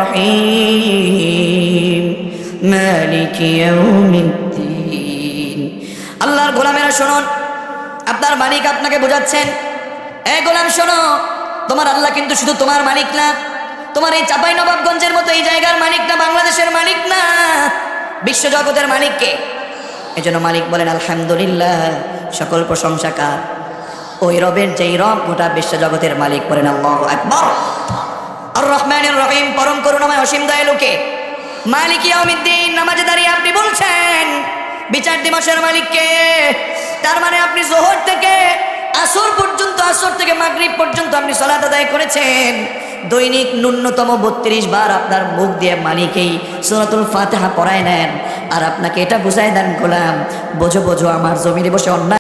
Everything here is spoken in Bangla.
রহিম মালিকি ইয়াউমিদ্দিন। আল্লাহর গোলামেরা শুনুন, আপনার মালিক আপনাকে বোঝাচ্ছেন, এই গোলাম শোনো, তোমার আল্লাহ কিন্তু শুধু তোমার মালিক না, তোমার এই চাঁপাইনবাবগঞ্জের মতো এই জায়গার মালিক না, বাংলাদেশের মালিক না, বিশ্বজগতের মালিক কে? এজন্য মালিক বলেন আলহামদুলিল্লাহ, সকল প্রশংসা কার? ওই রবের, যেই রব গোটা বিশ্বজগতের মালিক। বলেন আল্লাহু আকবার। আর রহমানির রহিম, পরম করুণাময় অসীম দয়ালুকে। মালিক ইয়াউমিদ্দিন, নামাজে দাঁড়িয়ে আপনি বলছেন বিচার দিবসের মালিককে। তার মানে আপনি যোহর থেকে আসর পর্যন্ত, আসর থেকে মাগরিব পর্যন্ত আপনি সালাত আদায় করেছেন। দৈনিক ন্যূনতম 32 বার আপনার মুখ দিয়ে মালিকেই সূরাতুল ফাতিহা পড়ায় নেন। আর আপনাকে এটা বুঝায় দেন, গোলাম বোঝো বোঝো, আমার জমিনে বসে অন্যায়